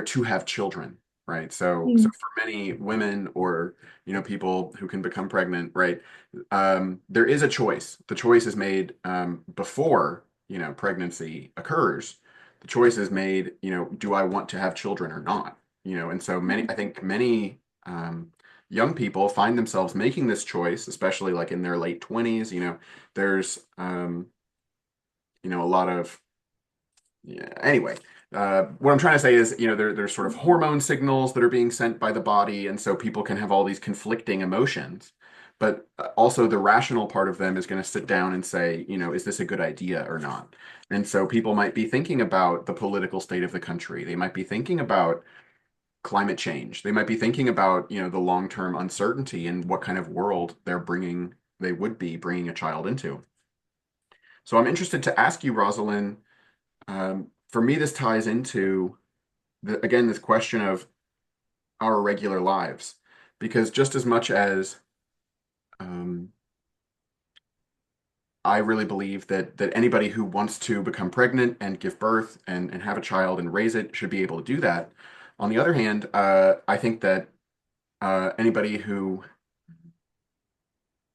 to have children, right? So Mm. for many women or people who can become pregnant, right? There is a choice. The choice is made before pregnancy occurs. The choice is made, do I want to have children or not? And so I think many young people find themselves making this choice, especially like in their late 20s. There's a lot of yeah. Anyway, what I'm trying to say is, there's sort of hormone signals that are being sent by the body, and so people can have all these conflicting emotions. But also, the rational part of them is going to sit down and say, is this a good idea or not? And so people might be thinking about the political state of the country. They might be thinking about climate change. They might be thinking about, the long-term uncertainty and what kind of world they would be bringing a child into. So I'm interested to ask you, Rosalind. For me, this ties into again this question of our regular lives, because just as much as um, I really believe that anybody who wants to become pregnant and give birth and have a child and raise it should be able to do that. On the other hand, I think that anybody who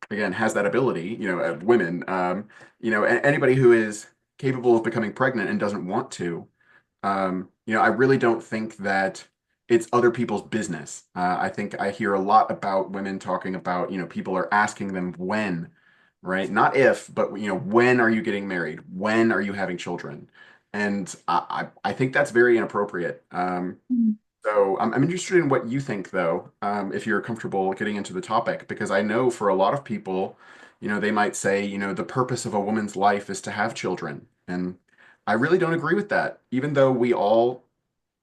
again has that ability, women, anybody who is capable of becoming pregnant and doesn't want to. I really don't think that it's other people's business. I think I hear a lot about women talking about, people are asking them when right? Not if, but when are you getting married? When are you having children? And I think that's very inappropriate. Mm. So I'm interested in what you think, though, if you're comfortable getting into the topic, because I know for a lot of people, they might say, the purpose of a woman's life is to have children. And I really don't agree with that, even though we all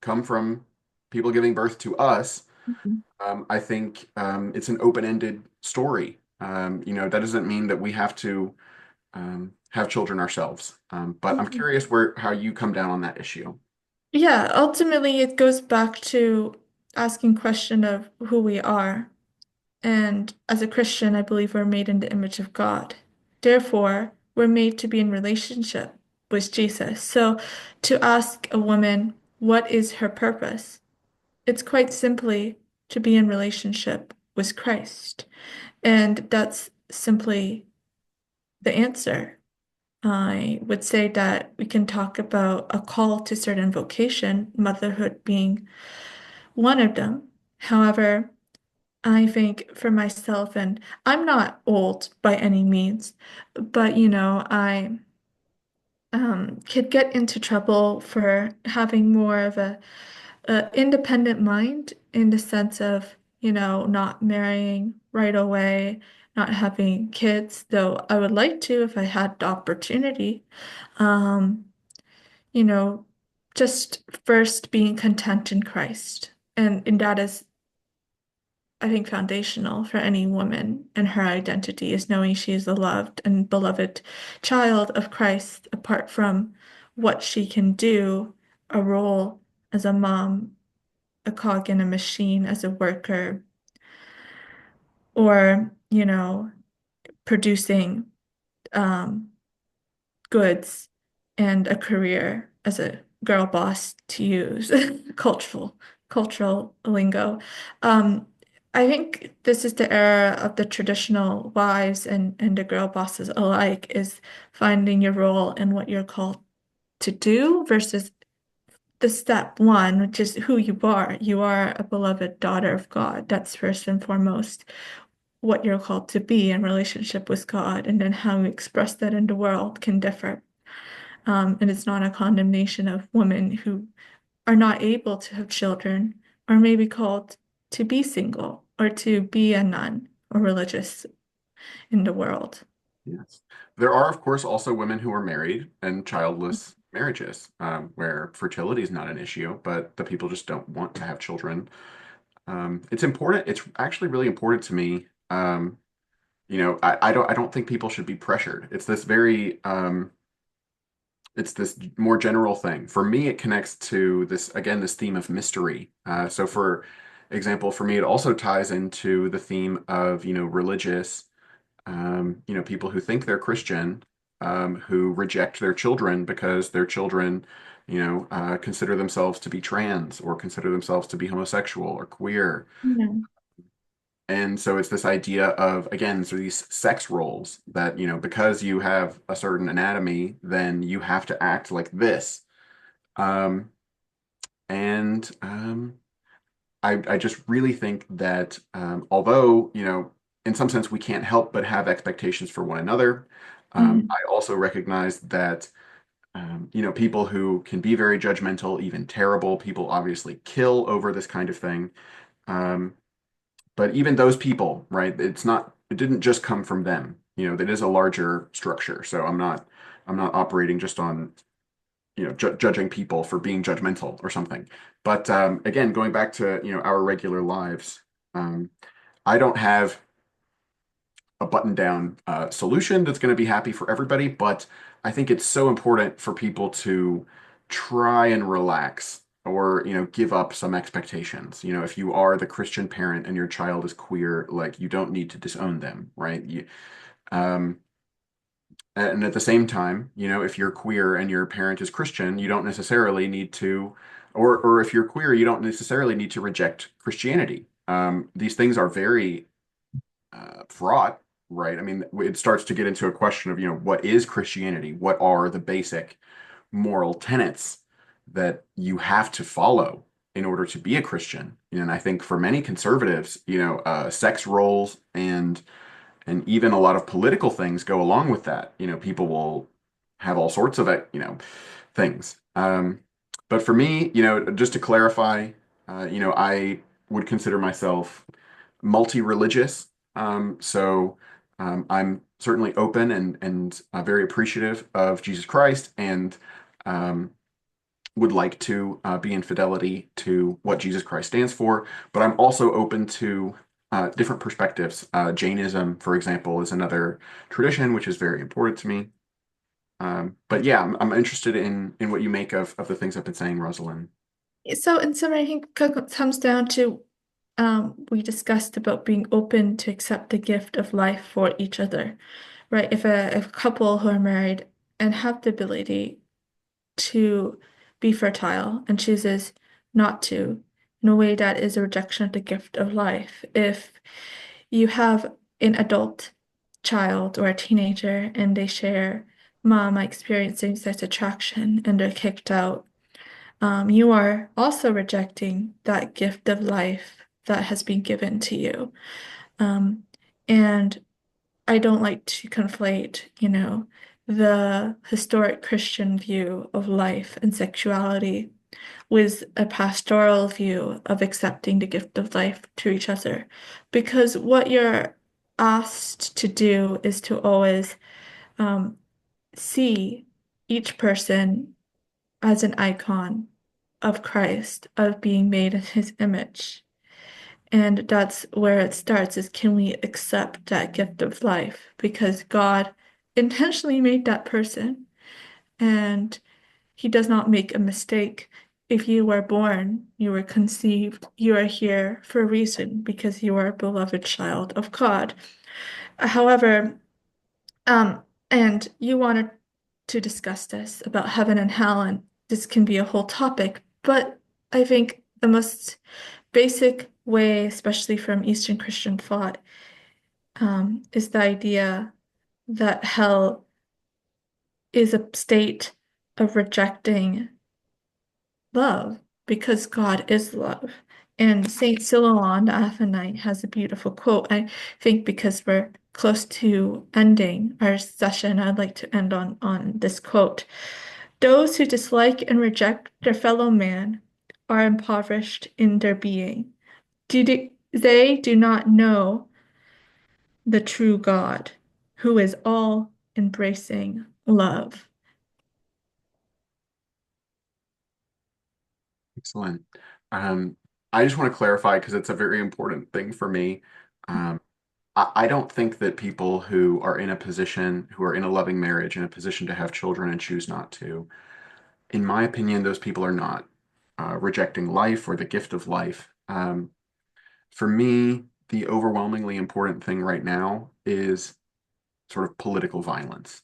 come from people giving birth to us. Mhm. I think it's an open-ended story. That doesn't mean that we have to have children ourselves. But I'm Mhm. curious how you come down on that issue. Yeah, ultimately it goes back to asking question of who we are. And as a Christian, I believe we're made in the image of God. Therefore, we're made to be in relationship with Jesus. So to ask a woman, what is her purpose? It's quite simply to be in relationship with Christ. And that's simply the answer. I would say that we can talk about a call to certain vocation, motherhood being one of them. However, I think for myself, and I'm not old by any means, but I could get into trouble for having more of a independent mind in the sense of, not marrying right away, not having kids, though I would like to if I had the opportunity. Um, you know, just first being content in Christ. And that is, I think, foundational for any woman and her identity is knowing she is a loved and beloved child of Christ, apart from what she can do, a role as a mom, a cog in a machine, as a worker, or, producing um, goods and a career as a girl boss, to use cultural lingo. Um, I think this is the era of the traditional wives and the girl bosses alike, is finding your role and what you're called to do versus the step one, which is who you are. You are a beloved daughter of God. That's first and foremost what you're called to be in relationship with God, and then how you express that in the world can differ. And it's not a condemnation of women who are not able to have children or maybe called to be single or to be a nun or religious in the world. Yes. There are, of course, also women who are married and childless marriages, where fertility is not an issue, but the people just don't want to have children. It's important. It's actually really important to me. I don't think people should be pressured. It's this more general thing. For me, it connects to this theme of mystery. So for example, for me, it also ties into the theme of, religious people who think they're Christian, who reject their children because their children, consider themselves to be trans or consider themselves to be homosexual or queer. Yeah. And so it's this idea of, again, so these sex roles that, because you have a certain anatomy, then you have to act like this. Um, and I just really think that although, in some sense we can't help but have expectations for one another, Mhm. I also recognize that, people who can be very judgmental, even terrible, people obviously kill over this kind of thing. Um, but even those people, right, it didn't just come from them. That is a larger structure. So I'm not operating just on judging people for being judgmental or something. But again, going back to our regular lives, um, I don't have a button down solution that's going to be happy for everybody, but I think it's so important for people to try and relax or give up some expectations. If you are the Christian parent and your child is queer, like you don't need to disown them, right? Um, and at the same time, if you're queer and your parent is Christian, you don't necessarily need to, or if you're queer, you don't necessarily need to reject Christianity. These things are very fraught, right? I mean, it starts to get into a question of, what is Christianity? What are the basic moral tenets that you have to follow in order to be a Christian? And I think for many conservatives, sex roles and and even a lot of political things go along with that. People will have all sorts of things. But for me, just to clarify, I would consider myself multi-religious. I'm certainly open and very appreciative of Jesus Christ, and um, would like to be in fidelity to what Jesus Christ stands for. But I'm also open to different perspectives. Jainism, for example, is another tradition which is very important to me. But yeah, I'm interested in what you make of the things I've been saying, Rosalind. So in summary, I think it comes down to we discussed about being open to accept the gift of life for each other, right? If a couple who are married and have the ability to be fertile and chooses not to, in a way that is a rejection of the gift of life. If you have an adult child or a teenager and they share, Mom, I experienced same-sex attraction, and they're kicked out, you are also rejecting that gift of life that has been given to you. Um, and I don't like to conflate, the historic Christian view of life and sexuality with a pastoral view of accepting the gift of life to each other. Because what you're asked to do is to always um, see each person as an icon of Christ, of being made in his image. And that's where it starts is can we accept that gift of life? Because God intentionally made that person and he does not make a mistake. If you were born, you were conceived, you are here for a reason because you are a beloved child of God. However, um, and you wanted to discuss this about heaven and hell, and this can be a whole topic, but I think the most basic way, especially from Eastern Christian thought, is the idea that hell is a state of rejecting love because God is love. And Saint Silouan, the Athonite, has a beautiful quote. I think because we're close to ending our session, I'd like to end on this quote. Those who dislike and reject their fellow man are impoverished in their being. They do not know the true God, who is all embracing love. Excellent. Um, I just want to clarify because it's a very important thing for me. Um, I don't think that people who are in a position, who are in a loving marriage, in a position to have children and choose not to, in my opinion, those people are not rejecting life or the gift of life. For me, the overwhelmingly important thing right now is sort of political violence.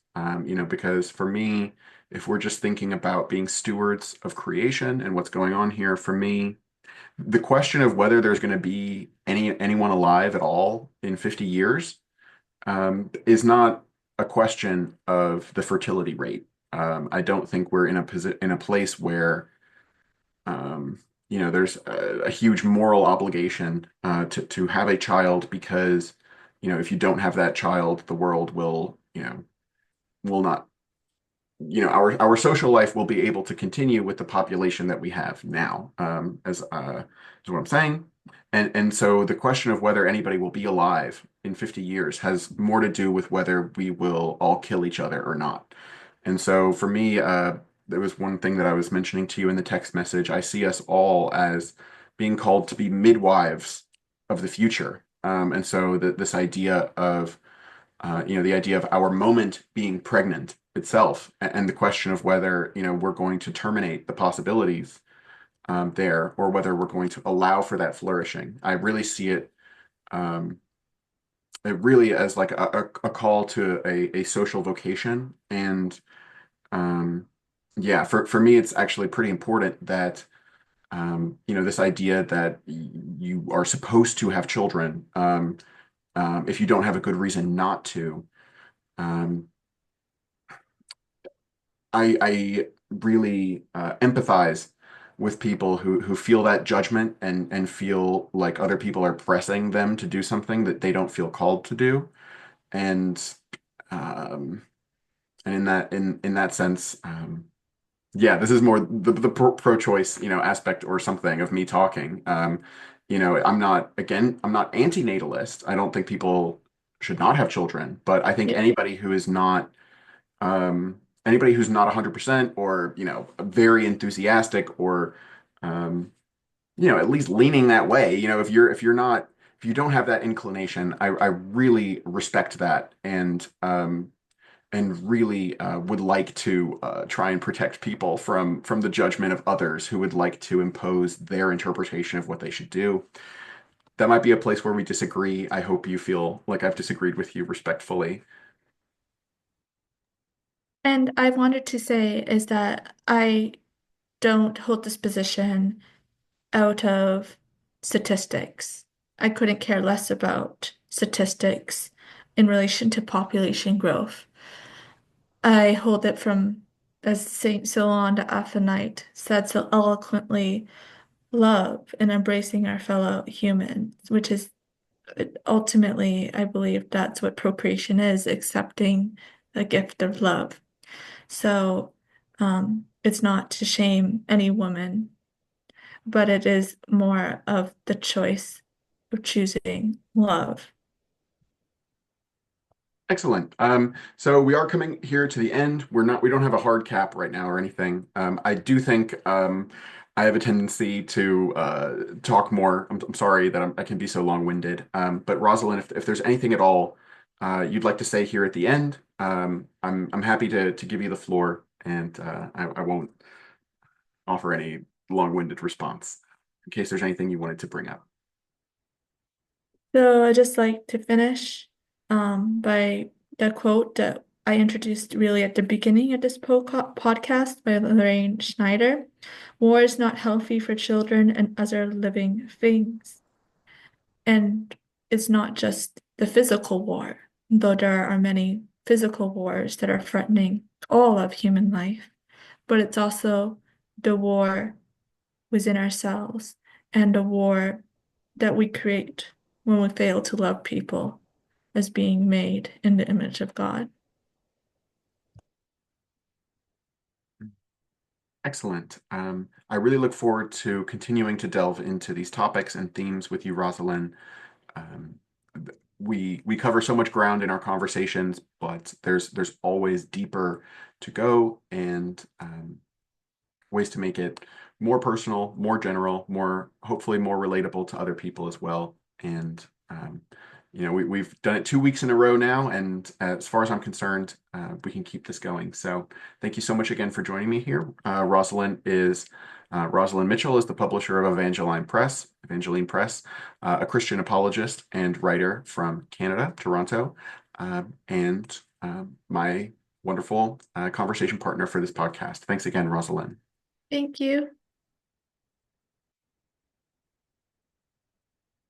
Because for me, if we're just thinking about being stewards of creation and what's going on here, for me, the question of whether there's going to be anyone alive at all in 50 years is not a question of the fertility rate. I don't think we're in a place where there's a huge moral obligation to have a child because if you don't have that child, the world will not our social life will be able to continue with the population that we have now, is what I'm saying. And so the question of whether anybody will be alive in 50 years has more to do with whether we will all kill each other or not. And so for me, there was one thing that I was mentioning to you in the text message. I see us all as being called to be midwives of the future. And so this idea of the idea of our moment being pregnant itself, and the question of whether, we're going to terminate the possibilities there, or whether we're going to allow for that flourishing. I really see um, it really as like a call to a social vocation. And yeah, for me, it's actually pretty important that, this idea that you are supposed to have children, if you don't have a good reason not to. Um, I really empathize with people who feel that judgment and feel like other people are pressing them to do something that they don't feel called to do. and um, and in that sense, yeah, this is more the pro-choice, aspect or something of me talking. I'm not anti-natalist. I don't think people should not have children, but I think Yeah. anybody who's not 100% or, very enthusiastic or, um, at least leaning that way, if you don't have that inclination, I really respect that and really would like to try and protect people from the judgment of others who would like to impose their interpretation of what they should do. That might be a place where we disagree. I hope you feel like I've disagreed with you respectfully. And I wanted to say is that I don't hold this position out of statistics. I couldn't care less about statistics in relation to population growth. I hold it from, as Saint Solon the Athonite said so eloquently, love and embracing our fellow humans, which is ultimately, I believe that's what procreation is, accepting the gift of love. So, it's not to shame any woman, but it is more of the choice of choosing love. Excellent. So we are coming here to the end. We don't have a hard cap right now or anything. I do think I have a tendency to talk more. I'm sorry that I can be so long-winded. But Rosalind, if there's anything at all you'd like to say here at the end, I'm happy to give you the floor, and I won't offer any long-winded response in case there's anything you wanted to bring up. So I just like to finish by the quote that I introduced really at the beginning of this podcast by Lorraine Schneider. War is not healthy for children and other living things. And it's not just the physical war, though there are many physical wars that are threatening all of human life, but it's also the war within ourselves and the war that we create when we fail to love people as being made in the image of God. Excellent. I really look forward to continuing to delve into these topics and themes with you, Rosalind. Um, we cover so much ground in our conversations, but there's always deeper to go and ways to make it more personal, more general, more hopefully more relatable to other people as well. And we've done it 2 weeks in a row now, and as far as I'm concerned, we can keep this going. So thank you so much again for joining me here. Rosalyn Mitchell is the publisher of Evangeline Press, a Christian apologist and writer from Canada, Toronto, and my wonderful conversation partner for this podcast. Thanks again, Rosalyn. Thank you.